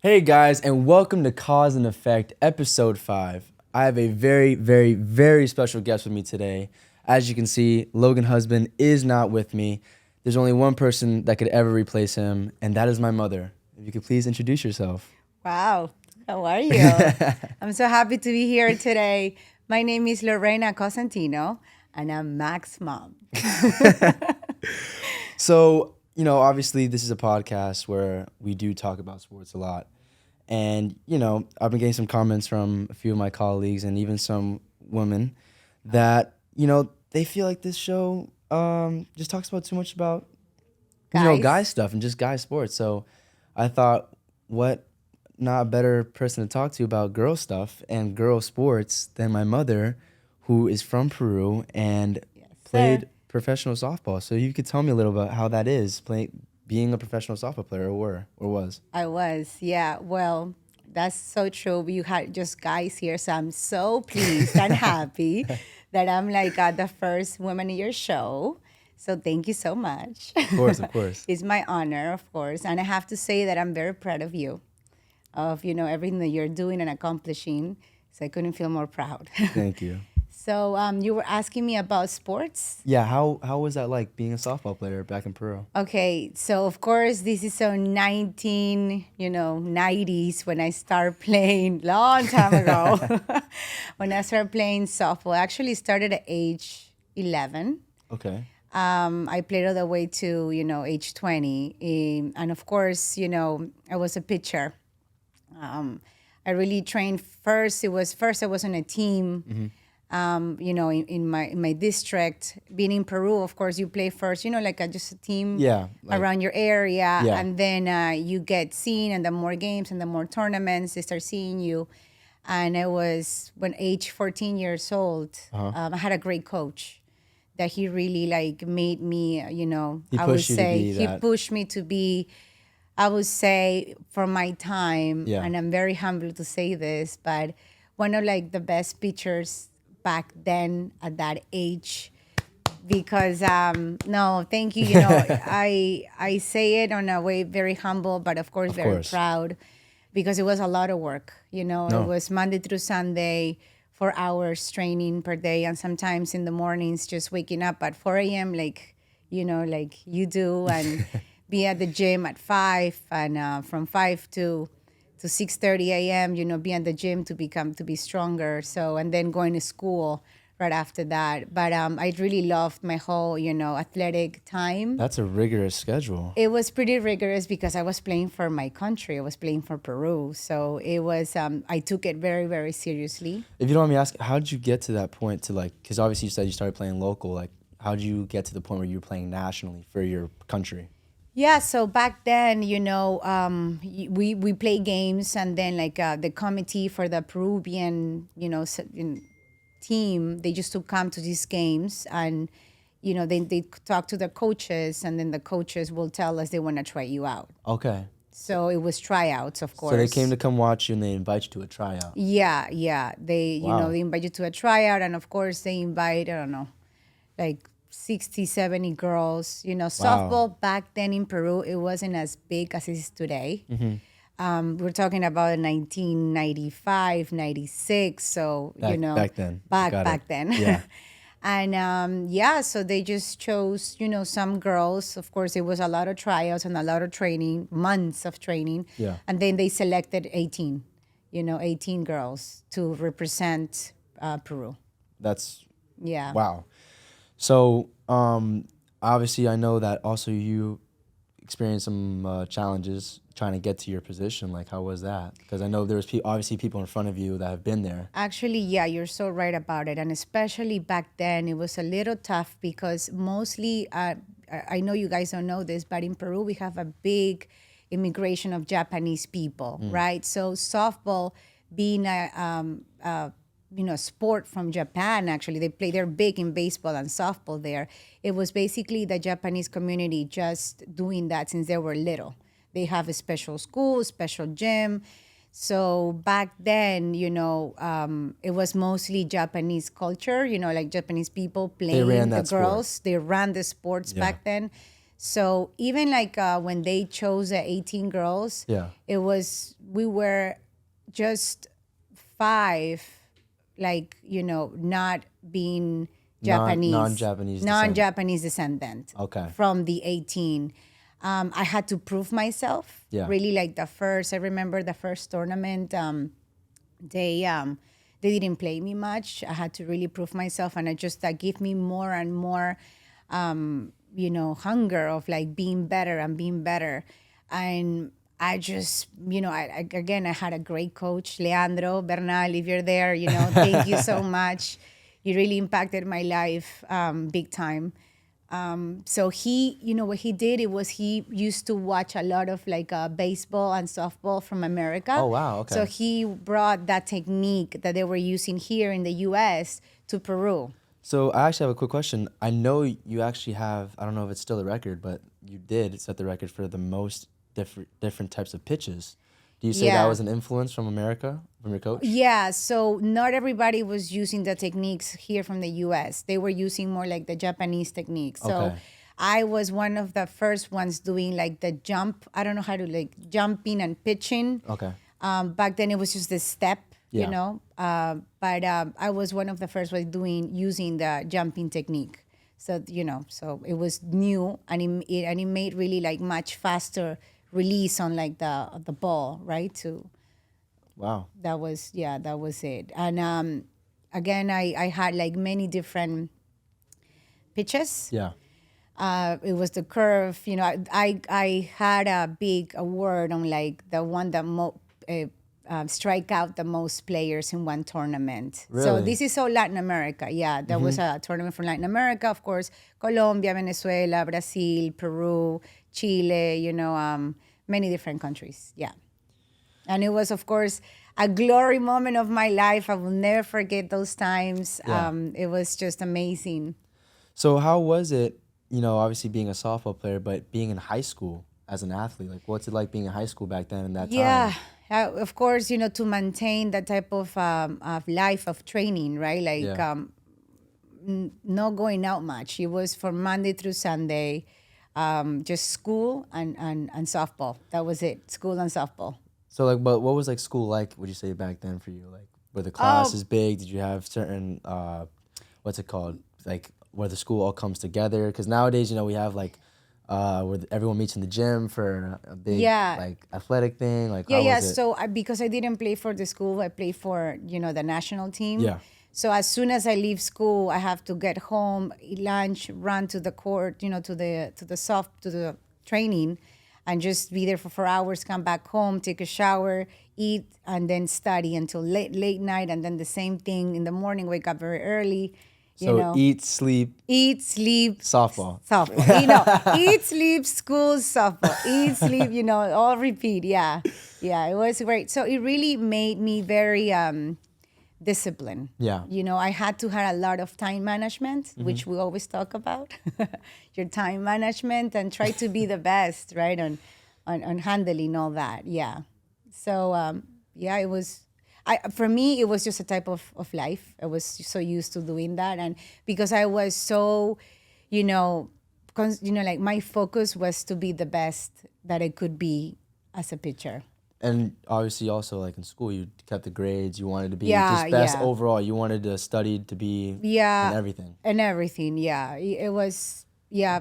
Hey guys, and welcome to Coz&Effect, episode 5. I have a very, very, very special guest with me today. As you can see, Logan Husband is not with me. There's only one person that could ever replace him, and that is my mother. If you could please introduce yourself. Wow, how are you? I'm so happy to be here today. My name is Lorena Cosentino, and I'm Max's mom. So, obviously this is a podcast where we do talk about sports a lot. And, I've been getting some comments from a few of my colleagues and even some women that, they feel like this show just talks about too much about, Guys. guy stuff and just guy sports. So I thought, what not a better person to talk to about girl stuff and girl sports than my mother, who is from Peru and played professional softball. So you could tell me a little about how that is, being a professional softball player, or was. I was, yeah. Well, that's so true. You had just guys here, so I'm so pleased and happy that I'm like the first woman in your show. So thank you so much. Of course, of course. It's my honor, of course. And I have to say that I'm very proud of you, of, everything that you're doing and accomplishing. So I couldn't feel more proud. Thank you. So you were asking me about sports? Yeah, how was that like being a softball player back in Peru? Okay, so of course this is so 90s when I started playing, long time ago. When I started playing softball, I actually started at age 11. Okay. I played all the way to, age 20. And of course, I was a pitcher. I really trained first. I was on a team. Mm-hmm. In my district, being in Peru, of course, you play first, like just a team around your area. Yeah. And then you get seen, and the more games and the more tournaments, they start seeing you. And I was, when age 14 years old, I had a great coach that he really made me, He I would pushed you to say, be he that. pushed me to be, I would say, for my time, Yeah. and I'm very humble to say this, but one of the best pitchers back then at that age, because no, thank you. I say it on a way very humble, but of course very proud, because it was a lot of work. It was Monday through Sunday, 4 hours training per day, and sometimes in the mornings just waking up at 4 a.m. like you do, and be at the gym at 5, and from 5 to 6:30 a.m. Be at the gym to be stronger. So, and then going to school right after that. But I really loved my whole athletic time. That's a rigorous schedule. It was pretty rigorous because I was playing for my country. I was playing for Peru. So it was, I took it very, very seriously. If you don't mind me asking, how did you get to that point to because obviously you said you started playing local, how did you get to the point where you were playing nationally for your country? Yeah, so back then, we play games, and then the committee for the Peruvian, team, they used to come to these games, and they talk to the coaches, and then the coaches will tell us they want to try you out. Okay. So it was tryouts, of course. So they came to come watch you and they invite you to a tryout. Yeah. They they invite you to a tryout, and of course they invite, I don't know, 60, 70 girls. Softball back then in Peru, it wasn't as big as it is today. Mm-hmm. We're talking about 1995, 96. So, Back then. Back then. Yeah. And so they just chose, some girls. Of course, it was a lot of tryouts and a lot of training, months of training. Yeah. And then they selected 18 girls to represent Peru. That's, Yeah. wow. So, obviously, I know that also you experienced some challenges trying to get to your position. How was that? Because I know there was obviously people in front of you that have been there. Actually, yeah, you're so right about it. And especially back then, it was a little tough because mostly, I know you guys don't know this, but in Peru, we have a big immigration of Japanese people, right? So softball being a sport from Japan, actually. They're big in baseball and softball there. It was basically the Japanese community just doing that since they were little. They have a special school, special gym. So back then, it was mostly Japanese culture, Japanese people playing the girls. They ran the sports back then. So even like when they chose the 18 girls, Yeah. we were just 5, like, not being Japanese, Non-Japanese descent. non-Japanese descendant Okay. from the 18. I had to prove myself. Yeah. Really, like I remember the first tournament. They they didn't play me much. I had to really prove myself, and it just that gave me more and more, hunger of like being better and being better. And I just, again, I had a great coach, Leandro Bernal. If you're there, thank you so much. You really impacted my life big time. So he, what he did, it was he used to watch a lot of like baseball and softball from America. Oh, wow, okay. So he brought that technique that they were using here in the U.S. to Peru. So I actually have a quick question. I know you actually have, I don't know if it's still a record, but you did set the record for the most different types of pitches. Do you say that Yeah. was an influence from America, from your coach? Yeah, so not everybody was using the techniques here from the US. They were using more like the Japanese techniques. So Okay. I was one of the first ones doing like the jump. I don't know how to like jumping and pitching. Okay. Back then it was just the step, Yeah. But I was one of the first ones using the jumping technique. So, so it was new, and it made really like much faster release on like the ball, right? Wow. That was it. And again, I had like many different pitches. Yeah. It was the curve. I had a big award on like the one that strike out the most players in one tournament. So Really? this is all Latin America. Yeah, there was a tournament from Latin America, of course, Colombia, Venezuela, Brazil, Peru, Chile. Many different countries. Yeah. And it was, of course, a glory moment of my life. I will never forget those times. Yeah. It was just amazing. So how was it, obviously being a softball player, but being in high school as an athlete? Like, what's it like being in high school back then in that Yeah. time? Of course, to maintain that type of life of training, right? Like Yeah. not going out much. It was from Monday through Sunday, just school and softball. That was it, school and softball. So like, but what was like school like, would you say back then for you? Like, were the classes big? Did you have certain, what's it called? Like where the school all comes together? Because nowadays, we have like, where everyone meets in the gym for a big like athletic thing. Like, how was it? So because I didn't play for the school, I played for, the national team. Yeah. So as soon as I leave school, I have to get home, eat lunch, run to the court, to the training, and just be there for 4 hours, come back home, take a shower, eat, and then study until late night. And then the same thing in the morning, wake up very early. So eat, sleep, softball. softball. Eat, sleep, school, softball. Eat, sleep, all repeat. Yeah. Yeah, it was great. So it really made me very disciplined. Yeah. I had to have a lot of time management, which we always talk about. Your time management, and try to be the best, right, on handling all that. Yeah. So, it was... for me, it was just a type of life. I was so used to doing that. And because I was so, like my focus was to be the best that I could be as a pitcher. And obviously also like in school, you kept the grades. You wanted to be just best overall. You wanted to study to be in everything. And everything, yeah. It was,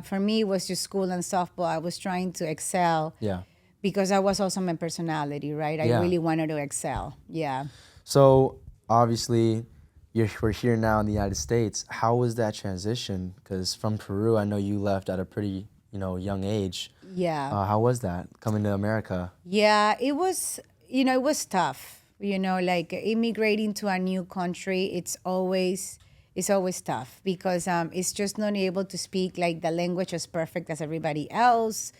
for me, it was just school and softball. I was trying to excel. Yeah. Because that was also my personality, right? I really wanted to excel. Yeah. So obviously, we're here now in the United States. How was that transition? Because from Peru, I know you left at a pretty, young age. Yeah. How was that coming to America? Yeah, it was, it was tough. Like immigrating to a new country, it's always tough because it's just not able to speak like the language as perfect as everybody else.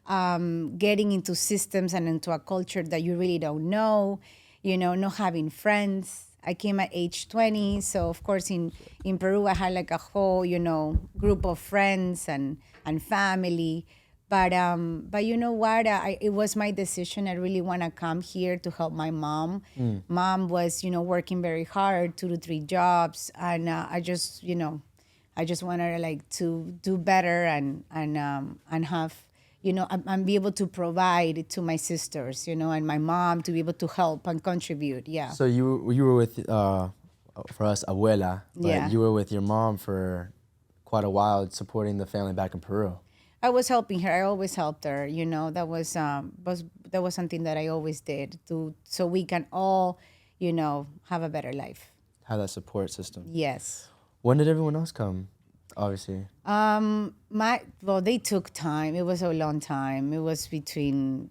Getting into systems and into a culture that you really don't know, not having friends. I came at age 20, so of course in Peru I had like a whole, group of friends and family. But you know what? It was my decision. I really want to come here to help my mom. Mom was, working very hard, 2 to 3 jobs, and I just, I just wanted like to do better and have, and be able to provide to my sisters, and my mom to be able to help and contribute. Yeah. So you were with for us abuela, but Yeah. you were with your mom for quite a while, supporting the family back in Peru. I was helping her. I always helped her. That was something that I always did so we can all, have a better life. Have that support system. Yes. When did everyone else come? Obviously. They took time. It was a long time. It was between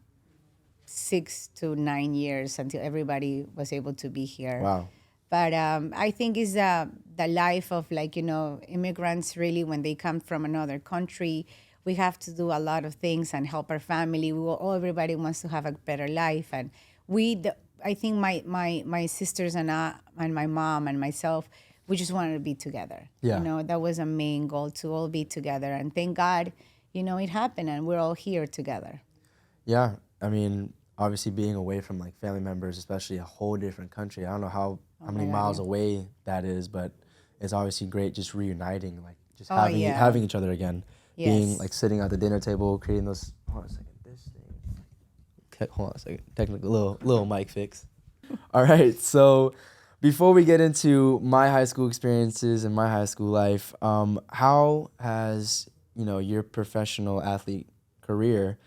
6 to 9 years until everybody was able to be here. Wow. But I think it's the life of immigrants. Really, when they come from another country, we have to do a lot of things and help our family. Everybody wants to have a better life, and I think my sisters and my mom and myself, we just wanted to be together. Yeah. That was a main goal, to all be together. And thank God, it happened, and we're all here together. Yeah, I mean, obviously being away from like family members, especially a whole different country. I don't know how many miles away that is, but it's obviously great just reuniting, like just having each other again. Yes. Being like sitting at the dinner table, creating those. Hold on a second, this thing. Okay, hold on a second, technical little mic fix. All right, so before we get into my high school experiences and my high school life, how has your professional athlete career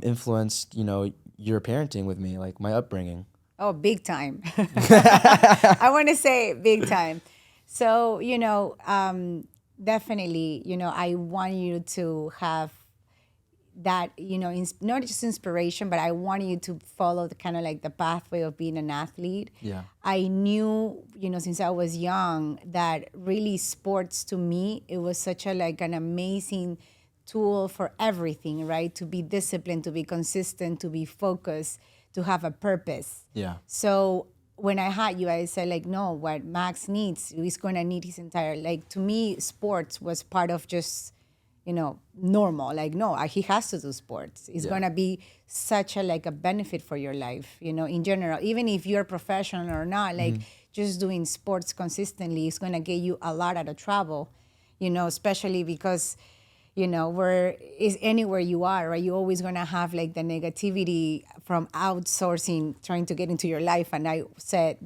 influenced your parenting with me, like my upbringing? Oh, big time. I want to say big time. So, definitely, I want you to have that, not just inspiration, but I want you to follow the kind of like the pathway of being an athlete. Yeah. I knew, since I was young, that really sports to me, it was such an amazing tool for everything, right? To be disciplined, to be consistent, to be focused, to have a purpose. Yeah. So when I had you, I said no, what Max needs, he's going to need his entire, to me, sports was part of just, normal. No, he has to do sports. It's going to be such a benefit for your life, in general. Even if you're professional or not, just doing sports consistently is going to get you a lot out of trouble, especially because, is anywhere you are, right? You're always going to have the negativity from outsourcing, trying to get into your life. And I said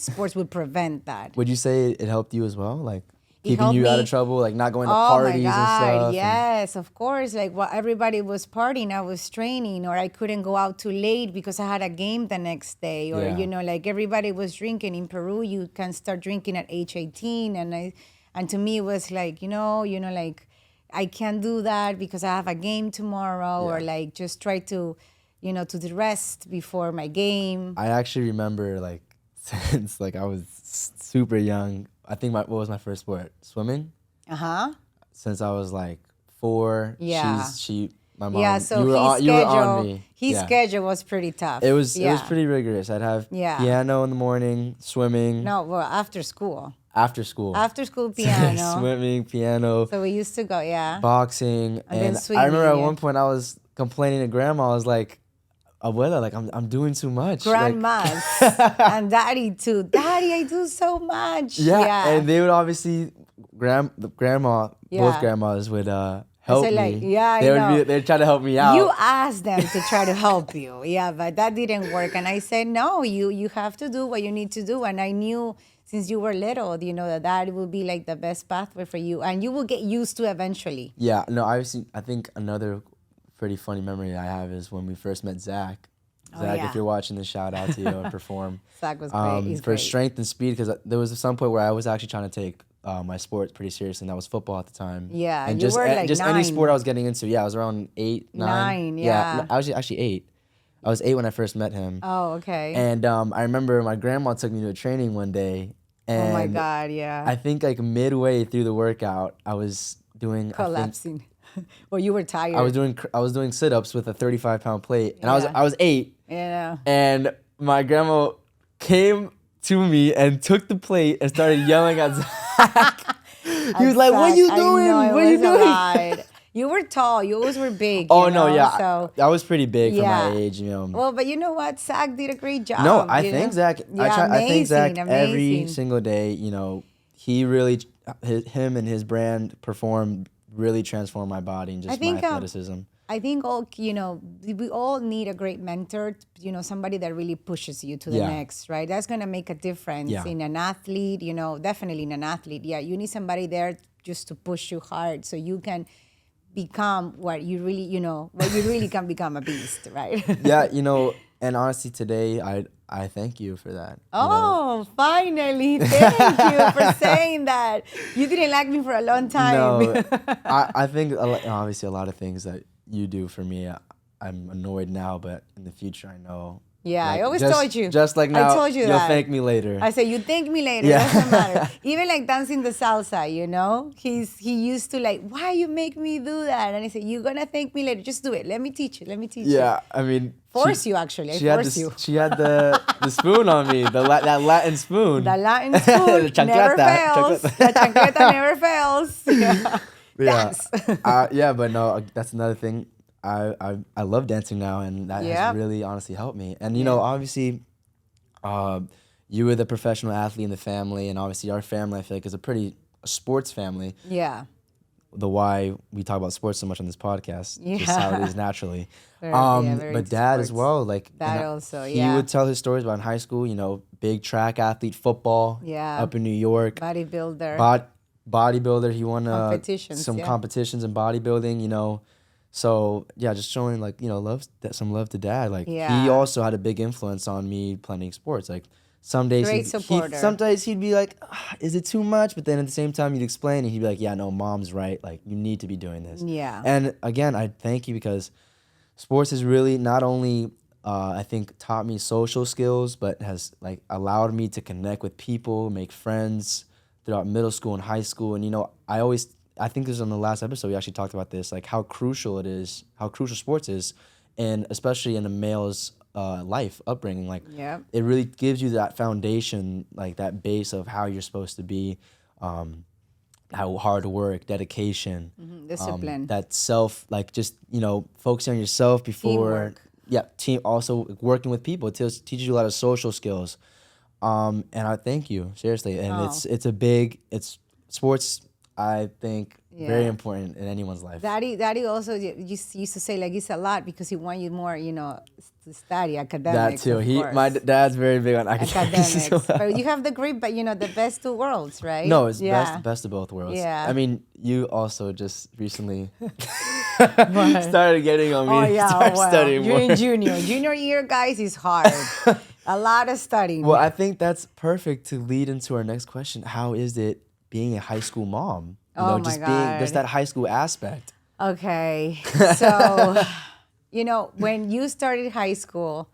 sports would prevent that. Would you say it helped you as well? Keeping you out of trouble, not going to parties and stuff? Yes, of course. While everybody was partying, I was training, or I couldn't go out too late because I had a game the next day. Or, everybody was drinking. In Peru, you can start drinking at age 18. And to me, it was I can't do that because I have a game tomorrow, or just try to, to rest before my game. I actually remember since I was super young. I think what was my first sport? Swimming. Since I was 4. Yeah. My mom. Yeah. So you were on me. His schedule was pretty tough. It was pretty rigorous. I'd have piano in the morning, swimming. No, well, after school. After school. After school piano. Swimming, piano. So we used to go, boxing. And then swimming, I remember at one point I was complaining to grandma. I was like, abuela, I'm doing too much. Grandmas and daddy too. Daddy, I do so much. Yeah. And they would obviously, both grandmas would help me. They'd try to help me out. You asked them to try to help you. Yeah, but that didn't work. And I said, no, you have to do what you need to do. And I knew since you were little, that will be the best pathway for you. And you will get used to eventually. Yeah, no, I think another pretty funny memory I have is when we first met Zach. Zach, if you're watching this, shout out to you and perform. Zach was great. He's for great. Strength and speed, because there was some point where I was actually trying to take my sport pretty seriously, and that was football at the time. Yeah, and you just were just 9. any sport I was getting into. Yeah, I was around 8, 9. 9, yeah. I was actually 8. I was 8 when I first met him. Oh, okay. And I remember my grandma took me to a training one day. And oh my God, yeah. I think midway through the workout, I was doing collapsing. Well, you were tired. I was doing sit-ups with a 35-pound plate, and I was 8. Yeah. And my grandma came to me and took the plate and started yelling at Zach. He was like, "What are you doing? What are you doing?" You were tall. You always were big. Oh, no, yeah. So, I was pretty big for my age, Well, but you know what? Zach did a great job. No, I think Zach, I think Zach every single day, he really him and his brand perform really transformed my body and I just my think athleticism. I think we all need a great mentor, somebody that really pushes you to the Yeah. next, right? That's going to make a difference Yeah. in an athlete, definitely in an athlete. Yeah, you need somebody there just to push you hard so you can become what you really can become, a beast, right? Yeah, and honestly today I thank you for that. Oh, finally. Thank you for saying that. You didn't like me for a long time. No, I think obviously a lot of things that you do for me, I'm annoyed now, but in the future I know. Yeah, I Like always just, told you. Just like I now, told you you'll that. thank me later. I said, you thank me later. Yeah. Doesn't matter. Even like dancing the salsa, he used to like, why you make me do that? And I said, you're gonna thank me later. Just do it. Let me teach you. Let me teach you. Yeah, I mean, Force you actually. I force you. She had the spoon on me, that Latin spoon. The Latin spoon The never chancleta, fails. chancleta. The chancleta never fails. Yeah. Yeah, Dance. yeah, but no, that's another thing. I love dancing now, and that Yep. has really honestly helped me. And obviously, you were the professional athlete in the family, and obviously our family I feel like is a pretty sports family. Yeah. The why we talk about sports so much on this podcast, just how it is naturally. Very But into dad as sports. well, like Dad also, he yeah. would tell his stories about in high school. Big track athlete, football, Yeah. up in New York, Bodybuilder. bodybuilder. He won Competitions, some yeah. competitions in bodybuilding. So yeah, just showing like some love to dad. Like he Yeah. also had a big influence on me playing sports. Like some days Great supporter. sometimes he'd be like, is it too much? But then at the same time you'd explain and he'd be like, yeah, no, mom's right. Like you need to be doing this. Yeah. And again, I thank you because sports has really not only I think taught me social skills, but has like allowed me to connect with people, make friends throughout middle school and high school. And I think this was on the last episode we actually talked about this, like how crucial sports is, and especially in a male's life upbringing. Like Yep. it really gives you that foundation, like that base of how you're supposed to be, how hard work, dedication, Discipline. that self, like just focusing on yourself before. Teamwork. Yeah, team. Also working with people. It teaches you a lot of social skills. And I thank you seriously. And Oh. it's sports. I think very Yeah. important in anyone's life. Daddy also used to say like it's a lot because he want you more, to study academics. That too. Of My course. dad's very big on academics. Academics. But you have the best two worlds, right? No, it's yeah. best of both worlds. Yeah. I mean, you also just recently started getting on me. Oh yeah, Start well, studying you're more. in junior year, guys, is hard. A lot of studying. Well, I think that's perfect to lead into our next question. How is it being a high school mom? Oh, my just God. just that high school aspect. Okay, so when you started high school,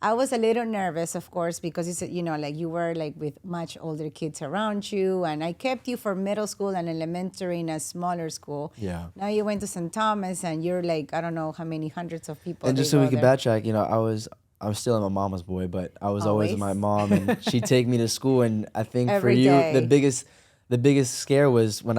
I was a little nervous, of course, because it's like you were like with much older kids around you, and I kept you for middle school and elementary in a smaller school. Yeah. Now you went to St. Thomas, and you're like I don't know how many hundreds of people. And just they so we go could there. backtrack, I'm still my mama's boy, but I was always with my Always? mom, and she'd take me to school. And I think for Every you, day. the biggest scare was when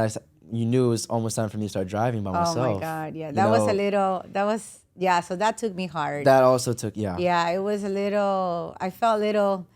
you knew it was almost time for me to start driving by myself. Oh my God, yeah, You that was know, a little. That was so that took me hard. That also took yeah. Yeah, it was a little, I felt a little,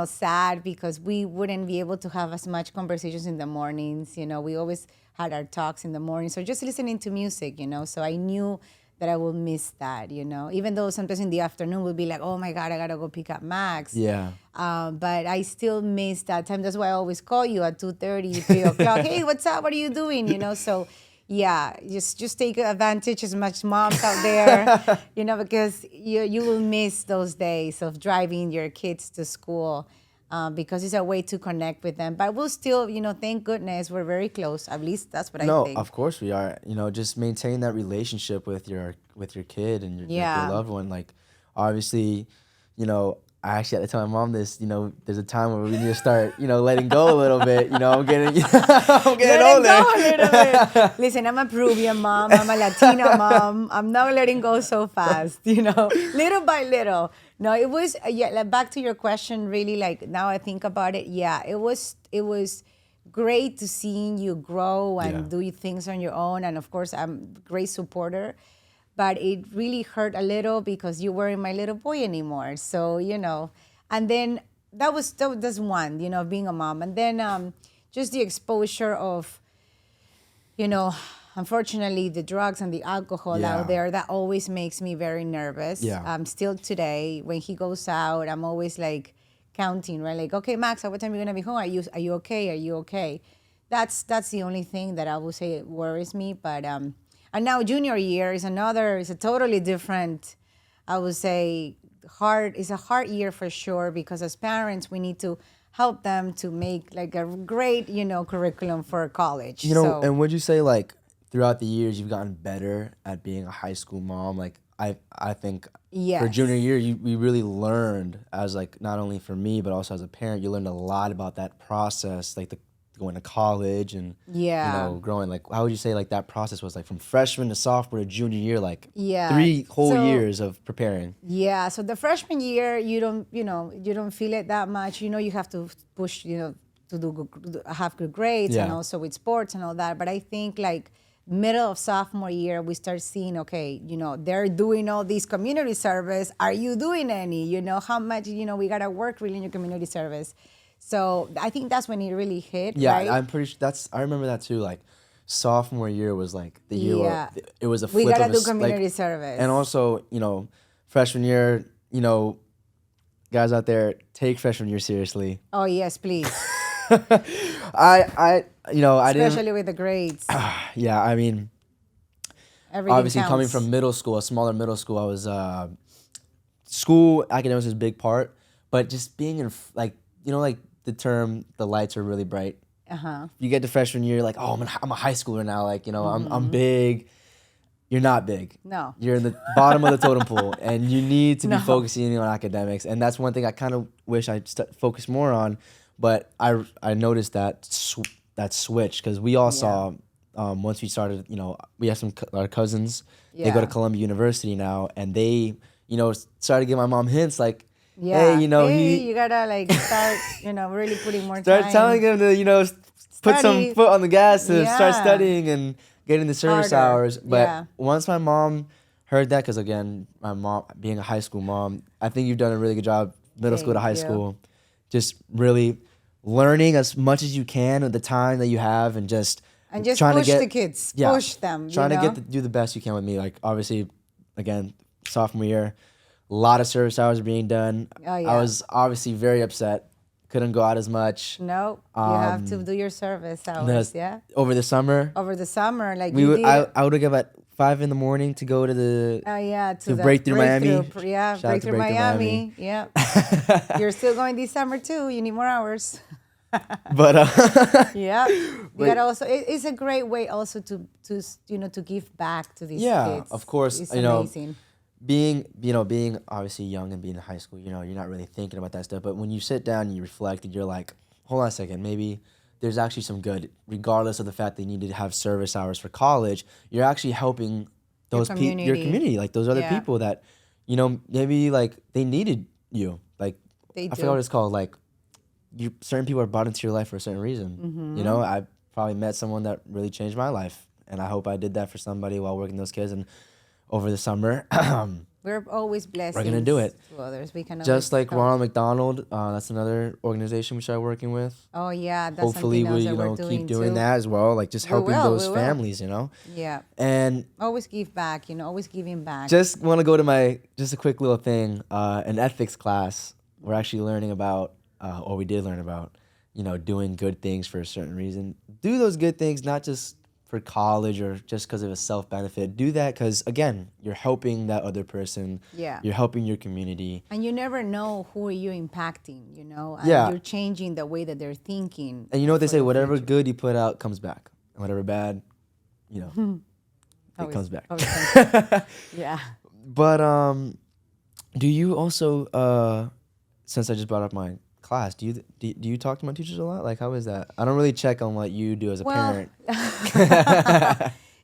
sad because we wouldn't be able to have as much conversations in the mornings. We always had our talks in the morning. So just listening to music, so I knew that I would miss that, even though sometimes in the afternoon we'll be like, oh my God, I got to go pick up Max. Yeah. But I still miss that time. That's why I always call you at 2:30, 3 o'clock. Hey, what's up? What are you doing? So yeah, just take advantage as much moms out there, because you will miss those days of driving your kids to school because it's a way to connect with them. But we'll still, thank goodness we're very close. At least that's what I think. No, of course we are. Just maintain that relationship with your kid and your loved one. Like, obviously, I actually had to tell my mom this. There's a time where we need to start, letting go a little bit. I'm getting, I'm getting older. Go a little bit. Listen, I'm a Peruvian mom. I'm a Latina mom. I'm not letting go so fast. Little by little. No, it was like back to your question. Really, like now I think about it. Yeah, it was great to seeing you grow and do things on your own. And of course, I'm a great supporter. But it really hurt a little because you weren't my little boy anymore. So, and then that's one, being a mom. And then just the exposure of, you know, unfortunately, the drugs and the alcohol out there, that always makes me very nervous. Yeah. Still today, when he goes out, I'm always like counting, right? Like, okay, Max, at what time are you gonna be home? Are you okay? Are you okay? That's the only thing that I would say worries me. But and now junior year is a totally different, I would say, it's a hard year for sure, because as parents we need to help them to make like a great, curriculum for college. And would you say like throughout the years you've gotten better at being a high school mom? Like I think for junior year we really learned, as like not only for me but also as a parent, you learned a lot about that process, like the going to college and growing. Like how would you say like that process was, like from freshman to sophomore to junior year, like 3 whole years of preparing? Yeah, so the freshman year you don't feel it that much. You have to push, to have good grades and also with sports and all that. But I think like middle of sophomore year we start seeing, okay, they're doing all these community service. Are you doing any? How much, we gotta work really in your community service. So I think that's when it really hit. Yeah, right? I'm pretty sure I remember that too. Like sophomore year was like the year where it was a flip we gotta of do community service. And also, freshman year, guys out there, take freshman year seriously. Oh yes, please. I Especially with the grades. Yeah, I mean, everything obviously counts. coming from middle school, a smaller middle school, I was school academics is a big part, but just being in like the term, the lights are really bright. You get to freshman year, like, oh, I'm a high schooler now. Like, I'm big. You're not big. No. You're in the bottom of the totem pole, and you need to be focusing on academics. And that's one thing I kind of wish I focused more on. But I noticed that switch, because we all saw once we started. We have our cousins. They go to Columbia University now, and they started giving my mom hints like, hey, you gotta like start, really putting more time. Start telling him to, put some foot on the gas to start studying and getting the service hours. But once my mom heard that, because again, my mom, being a high school mom, I think you've done a really good job, middle school to high school, just really learning as much as you can at the time that you have, and just trying push to get the kids, push them. Trying to do the best you can with me. Like obviously, again, sophomore year, a lot of service hours are being done. Oh, yeah. I was obviously very upset. Couldn't go out as much. No, you have to do your service hours. Over the summer. Over the summer, like I would wake up at 5 a.m. to go to the to Breakthrough Miami. Breakthrough Miami. Yeah, you're still going this summer too. You need more hours. But you gotta also. It's a great way also to give back to these kids. Yeah, of course. It's amazing. Being obviously young and being in high school, you're not really thinking about that stuff. But when you sit down and you reflect, and you're like, hold on a second, maybe there's actually some good, regardless of the fact they need to have service hours for college. You're actually helping your community, like those other people that, maybe like they needed you. Like I forgot what it's called. Like certain people are brought into your life for a certain reason. I probably met someone that really changed my life, and I hope I did that for somebody while working those kids. And over the summer, we're always blessed. We're gonna do it to others. We can just like Ronald McDonald. That's another organization we started working with. Oh yeah, that's hopefully we keep doing that as well. Like just helping those families, Yeah. And always give back. Always giving back. Just want to go to just a quick little thing. An ethics class. We're actually learning about, or we did learn about, doing good things for a certain reason. Do those good things not just for college or just because of a self-benefit. Do that because, again, you're helping that other person. Yeah. You're helping your community. And you never know who are you impacting, And you're changing the way that they're thinking. And you know what they say, whatever good you put out comes back. And whatever bad, it comes back. Yeah. But do you also, since I just brought up my class, do you talk to my teachers a lot? Like, how is that? I don't really check on what you do as a parent.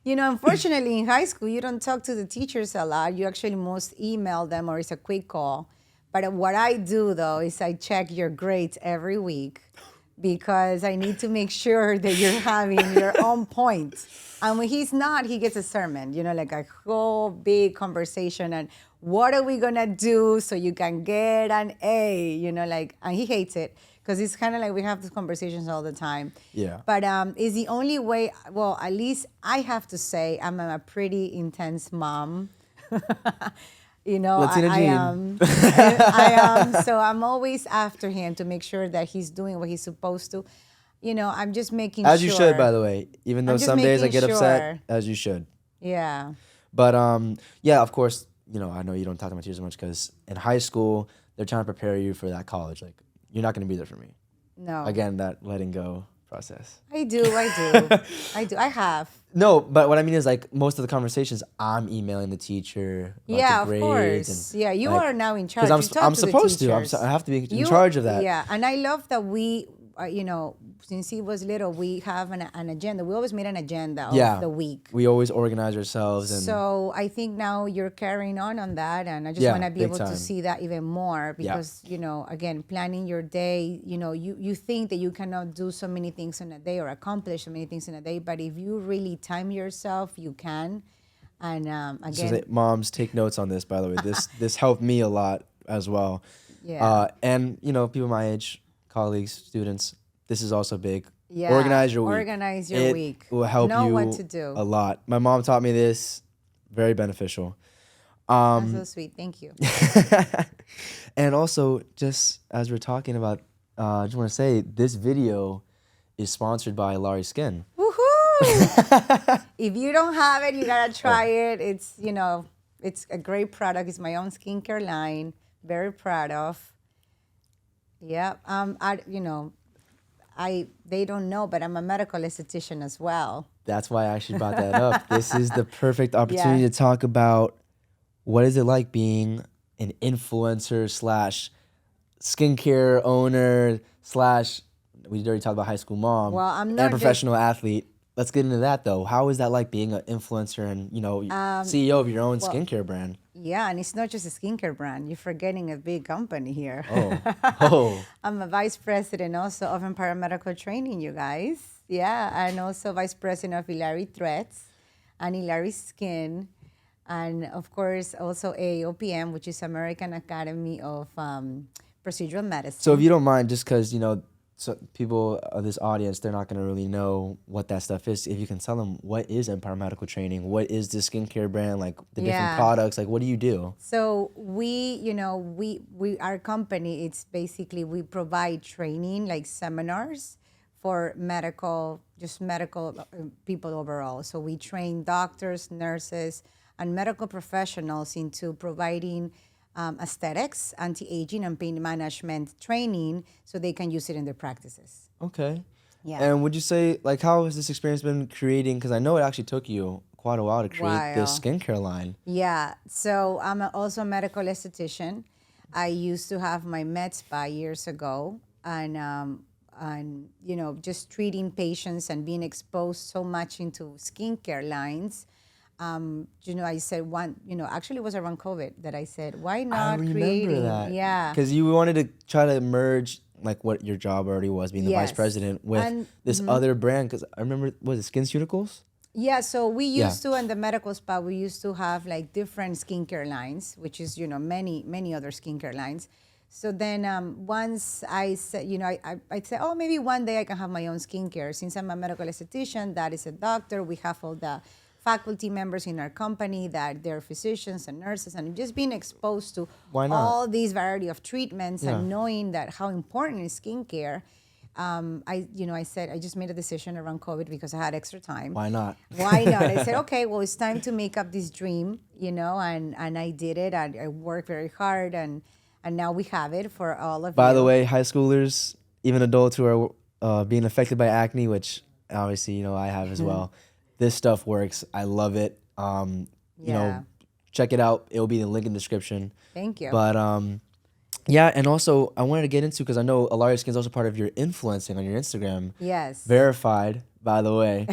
Unfortunately in high school, you don't talk to the teachers a lot. You actually most email them or it's a quick call. But what I do, though, is I check your grades every week because I need to make sure that you're on point. And when he's not, he gets a sermon, like a whole big conversation. And what are we gonna do so you can get an A? Like, and he hates it because it's kind of like we have these conversations all the time. Yeah. But it's the only way. Well, at least I have to say I'm a pretty intense mom. Latina I Gene. am. I am. So I'm always after him to make sure that he's doing what he's supposed to. I'm just making As sure. you should, by the way. Even though I'm just some days I making get upset, sure. as you should. Yeah. But yeah, of course, I know you don't talk to my teachers much because in high school they're trying to prepare you for that college. Like, you're not going to be there for me. No. Again, that letting go process. I do. I have. No, but what I mean is, like, most of the conversations I'm emailing the teacher. About Yeah, the of grades course. and, Yeah, you like, are now in charge. Because You talk I'm to the supposed to. teachers. I have to be in charge of that. Yeah, and I love that we, since he was little, we have an agenda. We always made an agenda of the week. We always organize ourselves. And So I think now you're carrying on that, and I just want to be big able time. to see that even more because again, planning your day. You think that you cannot do so many things in a day or accomplish so many things in a day, but if you really time yourself, you can. And again, moms, take notes on this. By the way, this helped me a lot as well. Yeah. And people my age, colleagues, students, this is also big. Yeah. Organize your week. Organize your week. It will help know you what to do. a lot. My mom taught me this. Very beneficial. That's so sweet. Thank you. And also, just as we're talking about, I just want to say this video is sponsored by Illari Skin. Woohoo! If you don't have it, you gotta try it. It's a great product. It's my own skincare line. Very proud of. Yeah. They don't know, but I'm a medical esthetician as well. That's why I actually brought that up. This is the perfect opportunity to talk about what is it like being an influencer / skincare owner / we already talked about high school mom. Well, I'm not and professional athlete. Let's get into that though. How is that like being an influencer and CEO of your own skincare brand? Yeah, and it's not just a skincare brand. You're forgetting a big company here. Oh. I'm a vice president also of paramedical training, you guys. Yeah, and also vice president of Illari Threads and Illari Skin. And of course, also AOPM, which is American Academy of Procedural Medicine. So if you don't mind, just because, so people of this audience, they're not going to really know what that stuff is. If you can tell them what is Empire Medical Training, what is the skincare brand, like the different products, like what do you do? So we our company, it's basically we provide training like seminars for medical people overall. So we train doctors, nurses, and medical professionals into providing aesthetics, anti-aging, and pain management training so they can use it in their practices. Okay. Yeah. And would you say, like, how has this experience been creating? Because I know it actually took you quite a while to create this skincare line. Yeah. So I'm also a medical esthetician. I used to have my med spa years ago, and just treating patients and being exposed so much into skincare lines. I said actually it was around COVID that I said, why not creating? That. Yeah. Because you wanted to try to merge like what your job already was, being the vice president, with this other brand. Because I remember, was it SkinCeuticals? Yeah, so we used to, in the medical spa, we used to have like different skincare lines, which is, many, many other skincare lines. So then once I said, I'd say, oh, maybe one day I can have my own skincare. Since I'm a medical esthetician, that is a doctor, we have all the faculty members in our company that they're physicians and nurses, and just being exposed to all these variety of treatments and knowing that how important is skincare. I said I just made a decision around COVID because I had extra time. Why not? I said, okay, well, it's time to make up this dream, and I did it. I worked very hard, and now we have it for all of you. By the way, high schoolers, even adults who are being affected by acne, which obviously I have as well. This stuff works. I love it. Check it out. It'll be in the link in the description. Thank you. But and also I wanted to get into, because I know Illari Skin is also part of your influencing on your Instagram. Yes. Verified, by the way.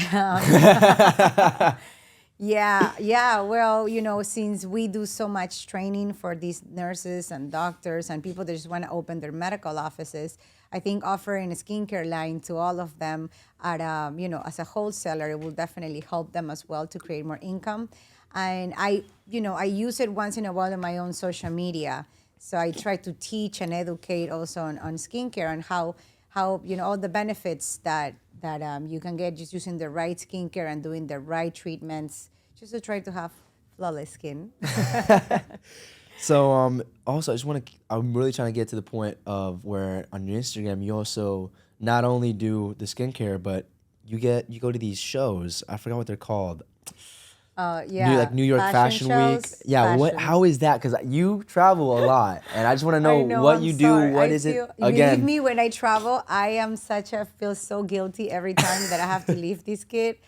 Yeah. Well, since we do so much training for these nurses and doctors and people that just want to open their medical offices, I think offering a skincare line to all of them at as a wholesaler, it will definitely help them as well to create more income. And I use it once in a while on my own social media. So I try to teach and educate also on skincare and how all the benefits that you can get just using the right skincare and doing the right treatments, just to try to have flawless skin. So also I just want to I'm really trying to get to the point of where on your Instagram you also not only do the skincare, but you go to these shows. I forgot what they're called. Yeah, New York Fashion Week. shows, Yeah, fashion. how is that? Because you travel a lot, and I just want to know I know, what I'm you sorry. do. What I is feel, it Believe again? me, when I travel, feel so guilty every time that I have to leave this kid.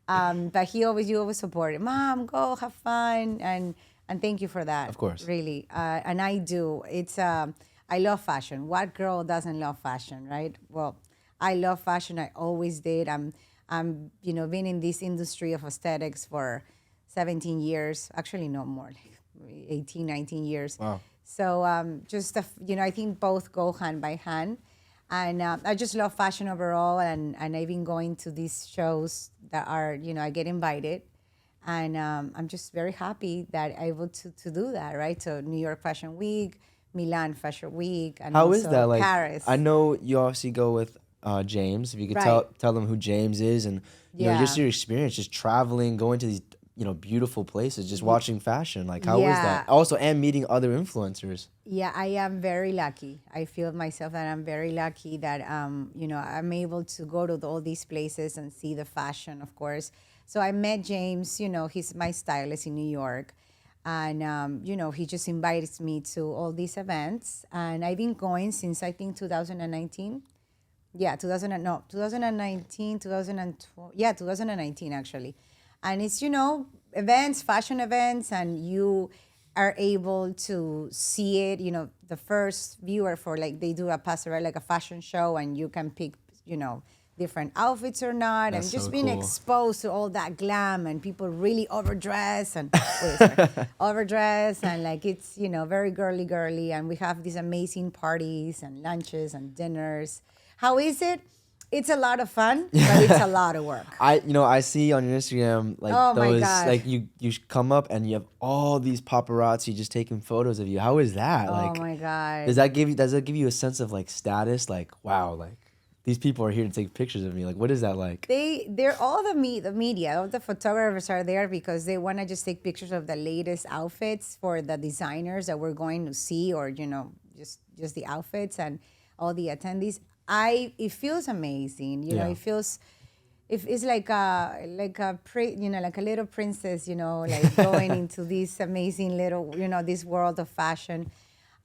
But you always support it. Mom, go have fun, and thank you for that. Of course. Really. And I do. I love fashion. What girl doesn't love fashion, right? Well, I love fashion. I always did. I'm been in this industry of aesthetics for 17 years. Actually, no more, like 18, 19 years. Wow. So I think both go hand by hand. And I just love fashion overall. And I've been going to these shows that are, I get invited. And I'm just very happy that I'm able to do that, right? So New York Fashion Week, Milan Fashion Week, and How also is that? Like, Paris. I know you obviously go with James. If you could Right. tell them who James is, and just Yeah. your experience, just traveling, going to these beautiful places, just watching fashion. Like, how is that? Yeah. Also, and meeting other influencers. Yeah, I am very lucky. I feel myself that I'm very lucky that I'm able to go to all these places and see the fashion, of course. So I met James. He's my stylist in New York, and he just invites me to all these events, and I've been going since I think 2019. Yeah, 2019, 2012. Yeah, 2019 actually. And it's, events, fashion events, and you are able to see it, the first viewer for like, they do a passerelle, like a fashion show, and you can pick, different outfits or not. That's and just so being cool. exposed to all that glam and people really overdress and wait, sorry, overdress and like it's, very girly. And we have these amazing parties and lunches and dinners. How is it? It's a lot of fun, but it's a lot of work. I see on your Instagram like Oh my those God. like you come up and you have all these paparazzi just taking photos of you. How is that? Oh my God. Does that give you a sense of like status? Like, wow, like these people are here to take pictures of me. Like, what is that like? They're all the media, all the photographers are there because they want to just take pictures of the latest outfits for the designers that we're going to see, or just the outfits and all the attendees. It feels amazing. Yeah. It feels. It's like a like a little princess, like going into this amazing little, this world of fashion.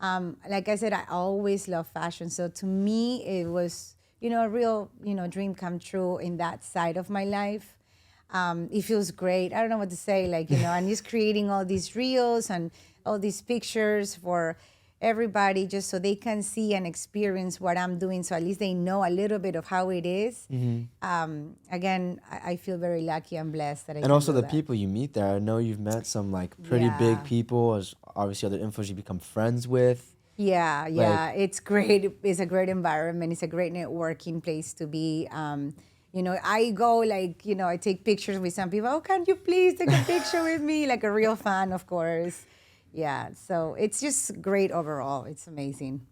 Like I said, I always love fashion. So to me, it was, a real, dream come true in that side of my life. It feels great. I don't know what to say. Like, and just creating all these reels and all these pictures for everybody just so they can see and experience what I'm doing. So at least they know a little bit of how it is. Again, I feel very lucky and blessed that I And can also do the that. people you meet there. I know you've met some like pretty Yeah. big people, as obviously other influencers you become friends with. Yeah, it's great. It's a great environment. It's a great networking place to be. I go like, I take pictures with some people. Oh, can you please take a picture with me? Like a real fan, of course. Yeah, so it's just great overall. It's amazing.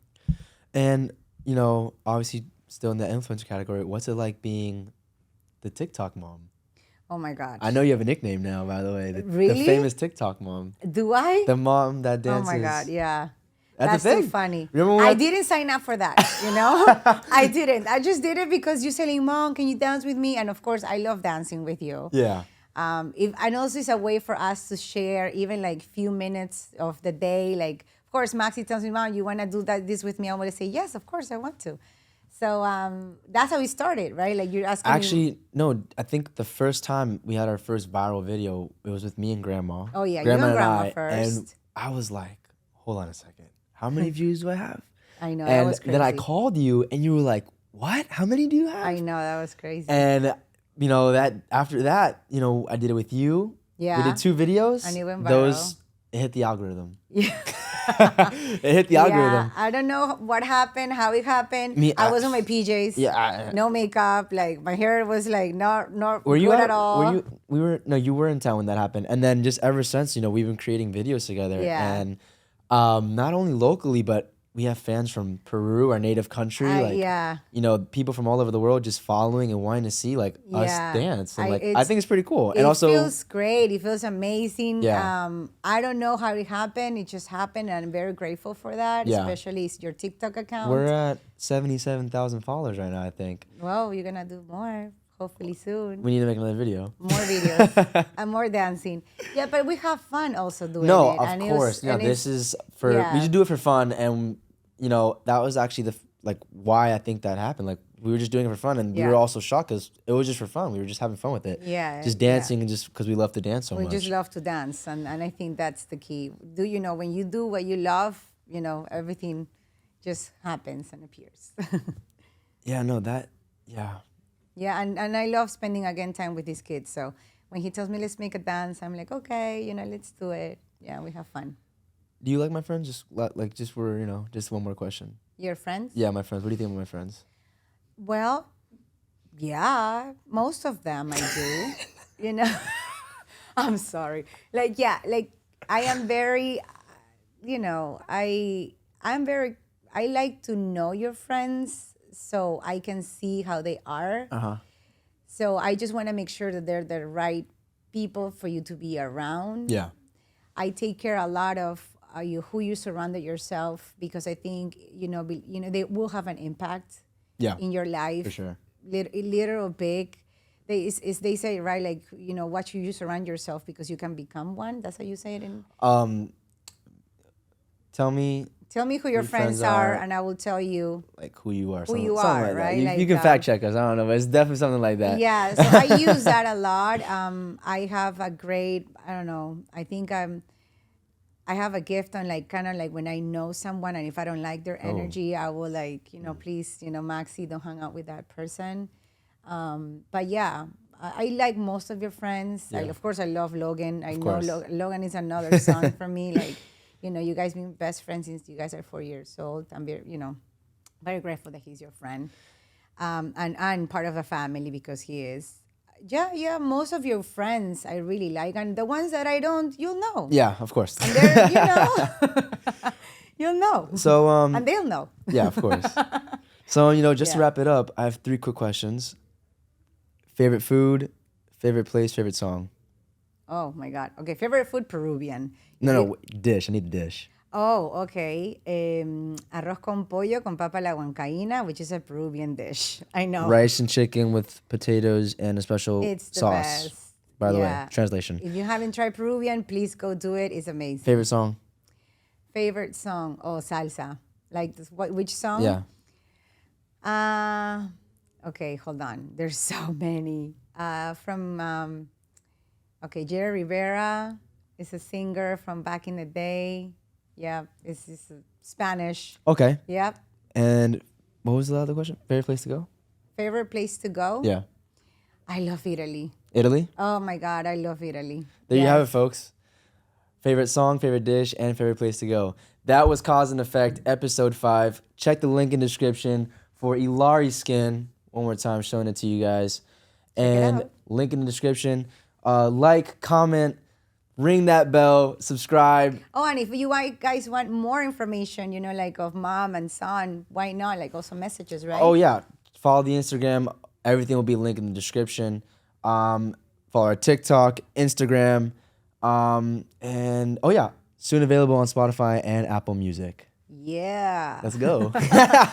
And, obviously still in the influencer category, what's it like being the TikTok mom? Oh my God. I know you have a nickname now, by the way. The Really? famous TikTok mom. Do I? The mom that Oh dances. my God, yeah. That's a too thing. funny. Remember I when- didn't sign up for that, I didn't. I just did it because you're saying, Mom, can you dance with me? And of course, I love dancing with you. Yeah. And also it's a way for us to share even like few minutes of the day. Like, of course, Maxi tells me, Mom, you want to do this with me? I want to say, yes, of course, I want to. So that's how we started, right? Like you're asking me. Actually, no, I think the first time we had our first viral video, it was with me and Grandma. Oh, yeah, you and Grandma I, first. And I was like, hold on a second. How many views do I have? I know, that And was crazy. then I called you and you were like, what? How many do you have? I know, that was crazy. And, that after that, I did it with you. Yeah. We did 2 videos. And it went viral. Those, it hit the algorithm. Yeah. It hit the algorithm. I don't know what happened, how it happened. I was in my PJs. Yeah. No makeup. Like my hair was like not Were you good at all. Were you? We were. No, you were in town when that happened, and then just ever since, we've been creating videos together. Yeah. And not only locally, but we have fans from Peru, our native country. Yeah. People from all over the world just following and wanting to see us dance, and I think it's pretty cool. It And also feels great. It feels amazing. Yeah. I don't know how it happened. It just happened, and I'm very grateful for that. Yeah. Especially your TikTok account. we're at 77,000 followers right now. I think Well, you're gonna do more. Hopefully soon. we need to make another video. More videos and more dancing. Yeah, but we have fun also doing No, it. of And course. and This is for yeah. we should do it for fun, and that was actually why I think that happened. Like we were just doing it for fun, and we Yeah. were also shocked because it was just for fun. We were just having fun with it. Yeah, just yeah. dancing and just because we love to dance so We much. just love to dance, and I think that's the key. When you do what you love, everything just happens and appears. Yeah, no, yeah. Yeah, and I love spending again time with these kids. So when he tells me let's make a dance, I'm like, okay, let's do it. Yeah, we have fun. Do you like my friends? Just one more question. Your friends? Yeah, my friends. What do you think of my friends? Well, yeah, most of them I do. I'm sorry. I am very, I like to know your friends so I can see how they are. Uh-huh. So I just want to make sure that they're the right people for you to be around. Yeah. I take care a lot of who you surrounded yourself, because I think they will have an impact Yeah. in your life. For sure. Little or big. They say, right, like, what you surround yourself, because you can become one. That's how you say it in. Tell me Tell me who your friends are, and I will tell you who you are. who you something are, like that. right? You can fact check us. I don't know, but it's definitely something like that. Yeah, so I use that a lot. I have a great, I don't know, I think I have a gift on kind of like when I know someone, and if I don't like their energy, I will please, Maxi, don't hang out with that person. But yeah, I like most of your friends. Yeah. Of course, I love Logan. I Of know course. Logan is another son for me. You guys been best friends since you guys are 4 years old. I'm very, very grateful that he's your friend, and part of the family, because he is. Yeah. Most of your friends I really like, and the ones that I don't, you'll know. Yeah, of course. And they're, you'll know. So And they'll know. yeah, of course. So just to Yeah. wrap it up, I have 3 quick questions. Favorite food, favorite place, favorite song. Oh my God. Okay, favorite food, Peruvian. No, dish. I need the dish. Oh, okay. Arroz con pollo con papa a la huancaína, which is a Peruvian dish. I know. Rice and chicken with potatoes and a special It's the sauce. best. By the Yeah. way, translation. If you haven't tried Peruvian, please go do it. It's amazing. Favorite song? Favorite song? Oh, salsa. Which song? Yeah. Okay, hold on. There's so many. Jerry Rivera is a singer from back in the day. Yeah, it's Spanish. Okay. Yep. And what was the other question? Favorite place to go? Favorite place to go? Yeah. I love Italy. Italy? Oh my God, I love Italy. There you have it, Yes. folks. Favorite song, favorite dish, and favorite place to go. That was Coz&Effect, episode 5. Check the link in the description for Illari Skin. One more time, showing it to you guys. And out. link in the description. Like, comment, ring that bell, subscribe. Oh, and if you guys want more information, of mom and son, why not? Also messages, right? Oh, yeah. Follow the Instagram. Everything will be linked in the description. Follow our TikTok, Instagram. And, oh, yeah. Soon available on Spotify and Apple Music. Yeah. Let's go.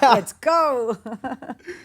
Let's go.